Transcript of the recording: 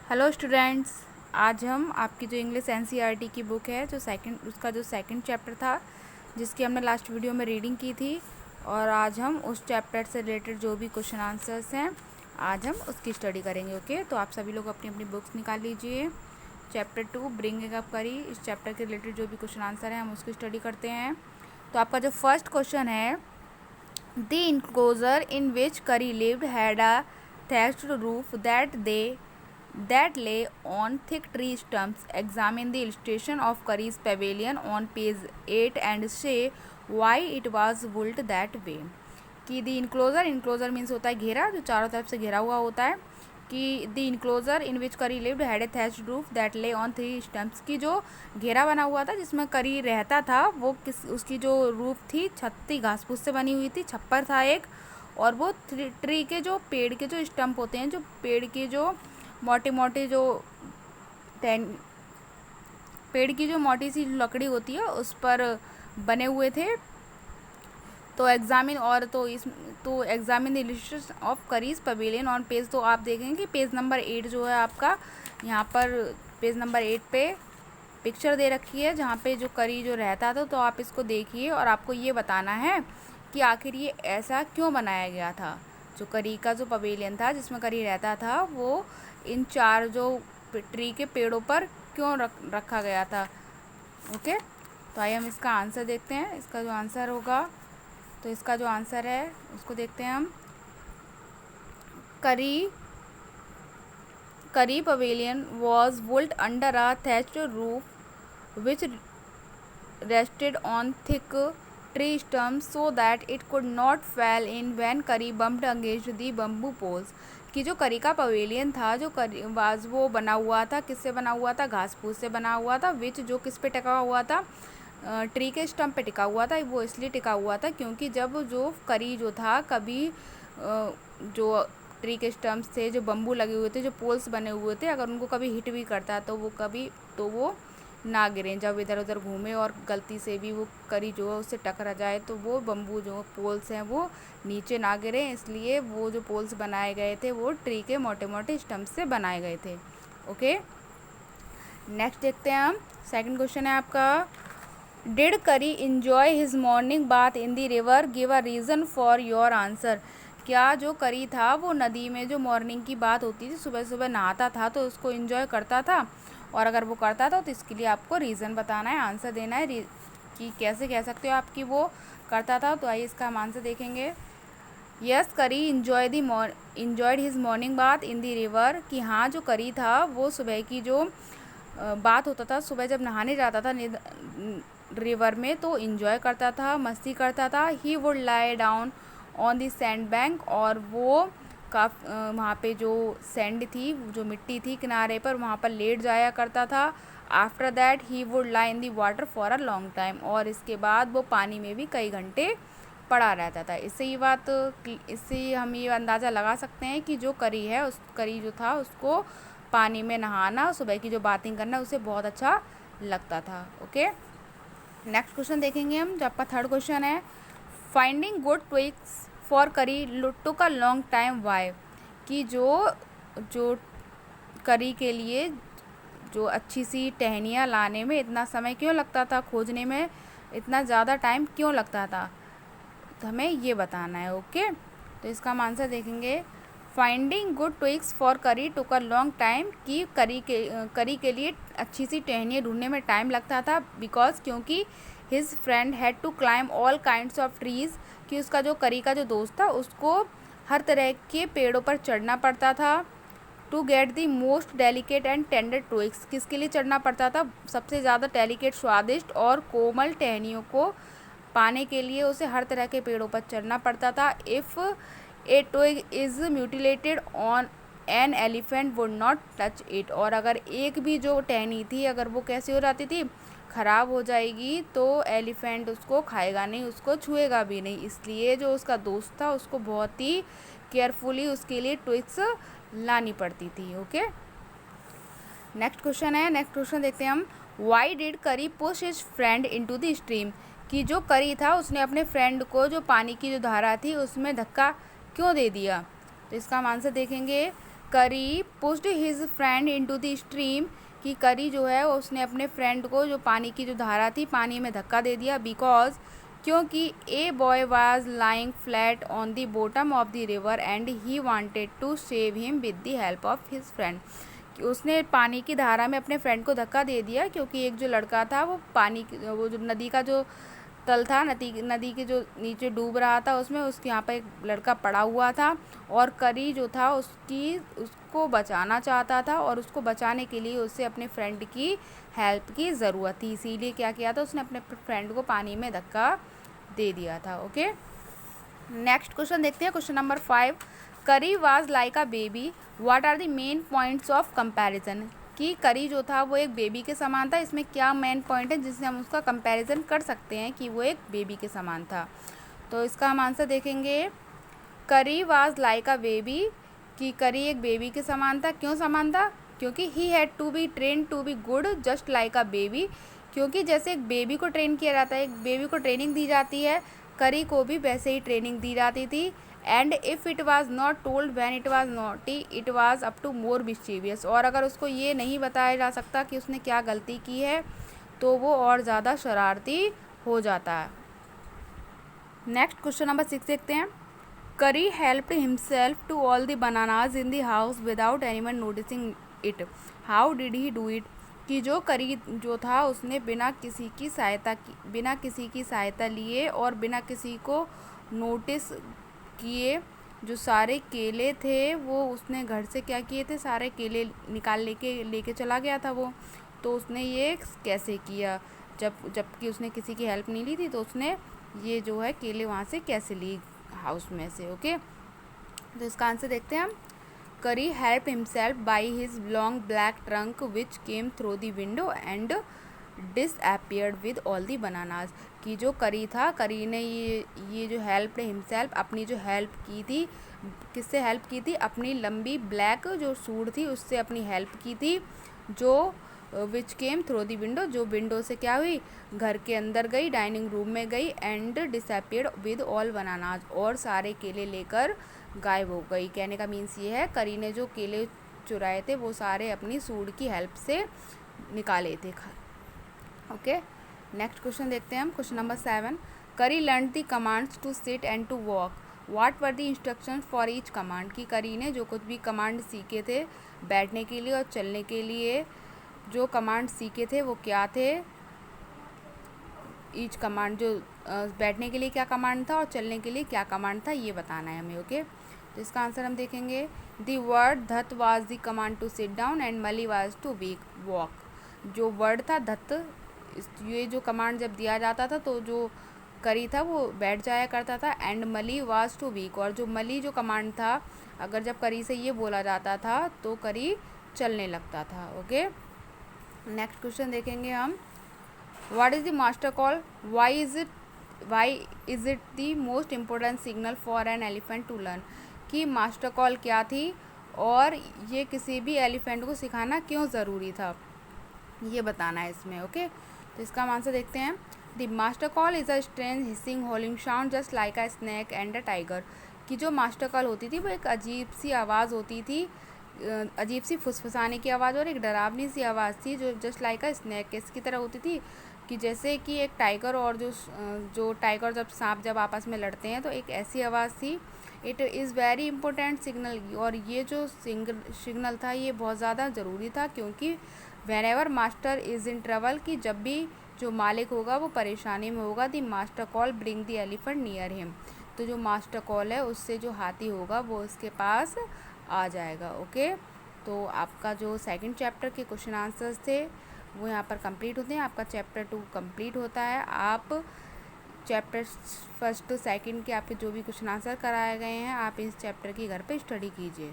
Hello students. आज हम आपकी जो इंग्लिश एनसीईआरटी की बुक है जो सेकंड चैप्टर था, जिसकी हमने लास्ट वीडियो में रीडिंग की थी, और आज हम उस चैप्टर से रिलेटेड जो भी क्वेश्चन आंसर्स हैं आज हम उसकी स्टडी करेंगे। ओके, तो आप सभी लोग अपनी अपनी बुक्स निकाल लीजिए। चैप्टर 2 ब्रिंगिंग अप करी, इस चैप्टर के रिलेटेड जो भी क्वेश्चन आंसर हैं हम उसकी स्टडी करते हैं। तो आपका जो फर्स्ट क्वेश्चन है, द इनक्लोजर इन विच करी lived had a thatched roof that lay on thick tree stumps. Examine the illustration of Curry's pavilion on page 8 and say why it was built that way. कि the enclosure means होता है घेरा, जो चारों तरफ से घेरा हुआ होता है। कि द इनक्लोजर इन विच करी lived had a thatched roof that ले ऑन थ्री स्टम्प्स, की जो घेरा बना हुआ था जिसमें करी रहता था, वो उसकी जो रूफ थी, छत थी, घास फूस से बनी हुई थी, छप्पर था एक, और वो ट्री के जो पेड़ के जो स्टम्प होते हैं, जो पेड़ की जो मोटी मोटी जो पेड़ की जो मोटी सी लकड़ी होती है उस पर बने हुए थे। तो examine the illustration of curries pavilion on page, तो आप देखेंगे कि पेज नंबर 8 जो है आपका, यहाँ पर पेज नंबर 8 पे पिक्चर दे रखी है जहाँ पे जो करी जो रहता था। तो आप इसको देखिए और आपको ये बताना है कि आखिर ये ऐसा क्यों बनाया गया था। जो करी का जो पवेलियन था जिसमें करी रहता था, वो इन चार जो ट्री के पेड़ों पर क्यों रखा गया था। ओके, तो आइए हम इसका आंसर देखते हैं। इसका जो आंसर होगा, तो इसका जो आंसर है उसको देखते हैं हम। करी pavilion was built under a thatched roof which rested on thick tree stumps so that it could not fall in when curry bumped against the bamboo poles. कि जो करी का पवेलियन था, जो करी वाज वो बना हुआ था, किससे बना हुआ था, घास फूस से बना हुआ था, विच जो किस पे टिका हुआ था, ट्री के स्टम्प पे टिका हुआ था। वो इसलिए टिका हुआ था क्योंकि जब जो करी जो था, कभी जो ट्री के स्टम्प्स थे, जो बम्बू लगे हुए थे, जो पोल्स बने हुए थे, अगर उनको कभी हिट भी करता तो वो ना गिरें, जब इधर उधर घूमे और गलती से भी वो करी जो है उससे टकरा जाए तो वो बम्बू जो पोल्स हैं वो नीचे ना गिरें। इसलिए वो जो पोल्स बनाए गए थे वो ट्री के मोटे मोटे स्टम्प से बनाए गए थे। ओके, नेक्स्ट देखते हैं हम। सेकंड क्वेश्चन है आपका, डिड करी enjoy his morning bath in the river, give a reason for your answer. क्या जो करी था वो नदी में जो मॉर्निंग की बात होती थी, सुबह सुबह नहाता था, तो उसको इन्जॉय करता था, और अगर वो करता था तो इसके लिए आपको रीज़न बताना है, आंसर देना है कि कैसे कह सकते हो आप कि वो करता था। तो आइए इसका हम आंसर देखेंगे। यस, करी enjoyed his morning bath in the river, कि हाँ जो करी था वो सुबह की जो बात होता था, सुबह जब नहाने जाता था रिवर में तो इन्जॉय करता था, मस्ती करता था। He would lie down on the sand bank, और वो वहाँ पे जो सैंड थी, जो मिट्टी थी किनारे पर, वहाँ पर लेट जाया करता था। After that he would lie in the water for a long time, और इसके बाद वो पानी में भी कई घंटे पड़ा रहता था। इससे हम ये अंदाज़ा लगा सकते हैं कि जो करी है, उस करी जो था उसको पानी में नहाना, सुबह की जो बातिंग करना उसे बहुत अच्छा लगता था। ओके, नेक्स्ट क्वेश्चन देखेंगे हम, जो आपका थर्ड क्वेश्चन है, फाइंडिंग गुड ट्विक्स फॉर करी टुक अ लॉन्ग टाइम वाई, कि जो करी के लिए जो अच्छी सी टहनियाँ लाने में इतना समय क्यों लगता था, खोजने में इतना ज़्यादा टाइम क्यों लगता था, तो हमें ये बताना है। ओके, तो इसका हम आंसर देखेंगे। फाइंडिंग गुड ट्विक्स फॉर करी टुक अ लॉन्ग टाइम, कि करी के लिए अच्छी सी टहनियाँ ढूंढने में टाइम लगता था, बिकॉज क्योंकि his friend had to climb all kinds of trees, कि उसका जो करी का जो दोस्त था उसको हर तरह के पेड़ों पर चढ़ना पड़ता था। To get the most delicate and tender twigs, किसके लिए चढ़ना पड़ता था, सबसे ज़्यादा डेलिकेट, स्वादिष्ट और कोमल टहनियों को पाने के लिए उसे हर तरह के पेड़ों पर चढ़ना पड़ता था। If a twig is mutilated on an elephant would not touch it, और अगर एक भी जो टहनी थी अगर वो कैसी हो जाती थी, ख़राब हो जाएगी, तो एलिफेंट उसको खाएगा नहीं, उसको छुएगा भी नहीं। इसलिए जो उसका दोस्त था उसको बहुत ही केयरफुली उसके लिए ट्विक्स लानी पड़ती थी। ओके, नेक्स्ट क्वेश्चन देखते हैं हम। वाई डिड करी push his friend into the stream, कि जो करी था उसने अपने फ्रेंड को जो पानी की जो धारा थी उसमें धक्का क्यों दे दिया, तो इसका हम आंसर देखेंगे। करी pushed his friend into the stream, कि करी जो है उसने अपने फ्रेंड को जो पानी की जो धारा थी पानी में धक्का दे दिया, बिकॉज क्योंकि a boy was lying flat on the bottom of the river and he wanted to save him with the help of his friend. उसने पानी की धारा में अपने फ्रेंड को धक्का दे दिया क्योंकि एक जो लड़का था वो वो जो नदी का जो तल था, नदी के जो नीचे डूब रहा था उसमें उसके यहाँ पर एक लड़का पड़ा हुआ था और करी जो था उसको बचाना चाहता था और उसको बचाने के लिए उसे अपने फ्रेंड की हेल्प की ज़रूरत थी, इसीलिए क्या किया था उसने अपने फ्रेंड को पानी में धक्का दे दिया था। ओके, नेक्स्ट क्वेश्चन देखते हैं, question number 5। Kari was like a baby, what are the main points of comparison, कि करी जो था वो एक बेबी के समान था, इसमें क्या मेन पॉइंट है जिससे हम उसका कंपैरिजन कर सकते हैं कि वो एक बेबी के समान था। तो इसका हम आंसर देखेंगे, करी वाज लाइक अ बेबी, कि करी एक बेबी के समान था। क्यों समान था? क्योंकि he had to be train to be good just like a baby, क्योंकि जैसे एक बेबी को ट्रेन किया जाता है, एक बेबी को ट्रेनिंग दी जाती है, करी को भी वैसे ही ट्रेनिंग दी जाती थी। And if it was not told when it was naughty it was up to more mischievous, और अगर उसको ये नहीं बताया जा सकता कि उसने क्या गलती की है तो वो और ज़्यादा शरारती हो जाता है। नेक्स्ट क्वेश्चन नंबर 6 देखते हैं। Kari helped himself to all the bananas in the house without anyone noticing it, how did he do it, कि जो करी जो था उसने बिना किसी की सहायता लिए और बिना किसी को नोटिस किए जो सारे केले थे वो उसने घर से क्या किए थे, सारे केले निकाल लेके चला गया था वो। तो उसने ये कैसे किया, जबकि उसने किसी की हेल्प नहीं ली थी, तो उसने ये जो है केले वहाँ से कैसे ली हाउस में से। ओके, तो इसका आंसर देखते हैं हम। करी help himself by his long black trunk which came through the window and disappeared with all the bananas, कि जो करी था, करी ने ये जो हेल्प हिमसेल्फ अपनी जो हेल्प की थी, किससे हेल्प की थी, अपनी लंबी ब्लैक जो सूट थी उससे अपनी हेल्प की थी, जो विच केम थ्रू दी विंडो, जो विंडो से क्या हुई, घर के अंदर गई, डाइनिंग रूम में गई, and disappeared with all bananas, और सारे केले लेकर गायब हो गई। कहने का मीन्स ये है, करी ने जो केले चुराए थे वो सारे अपनी सूट की हेल्प से निकाले थे। ओके, नेक्स्ट क्वेश्चन देखते हैं हम, question number 7। Kari learn the commands to sit and to walk, what were the instructions for each command, कि करी ने जो कुछ भी कमांड सीखे थे बैठने के लिए और चलने के लिए, जो कमांड सीखे थे वो क्या थे, ईच कमांड, जो बैठने के लिए क्या कमांड था और चलने के लिए क्या कमांड था, ये बताना है हमें। ओके, तो इसका आंसर हम देखेंगे, the word dhat was the command to sit down and mali was to walk, जो वर्ड था धत, ये जो कमांड जब दिया जाता था तो जो करी था वो बैठ जाया करता था, and mali was two week, और जो मली जो कमांड था अगर जब करी से ये बोला जाता था तो करी चलने लगता था। ओके, नेक्स्ट क्वेश्चन देखेंगे हम, what is the master call, why is it the most important signal for an elephant to learn, कि मास्टर कॉल क्या थी और ये किसी भी एलिफेंट को सिखाना क्यों ज़रूरी था, ये बताना है इसमें। ओके, तो इसका हम आंसर देखते हैं, the master call is a strange hissing howling sound just like a snake and a tiger, कि जो मास्टर कॉल होती थी वो एक अजीब सी आवाज़ होती थी, अजीब सी फुसफुसाने की आवाज़ और एक डरावनी सी आवाज़ थी जो जस्ट लाइक अ स्नैक इसकी तरह होती थी, कि जैसे कि एक टाइगर और जो टाइगर जब आपस में लड़ते हैं तो एक ऐसी आवाज़ थी। It is very important signal, और ये जो सिग्नल था ये बहुत ज़्यादा ज़रूरी था, क्योंकि when ever master is in trouble, कि जब भी जो मालिक होगा वो परेशानी में होगा, the master call bring the elephant near him, तो जो मास्टर कॉल है उससे जो हाथी होगा वो उसके पास आ जाएगा। ओके, तो आपका जो सेकंड चैप्टर के क्वेश्चन आंसर्स थे वो यहाँ पर कंप्लीट होते हैं, आपका चैप्टर 2 कंप्लीट होता है। आप चैप्टर फर्स्ट सेकंड के आपके जो भी क्वेश्चन आंसर कराए गए हैं आप इस चैप्टर की घर पे स्टडी कीजिए।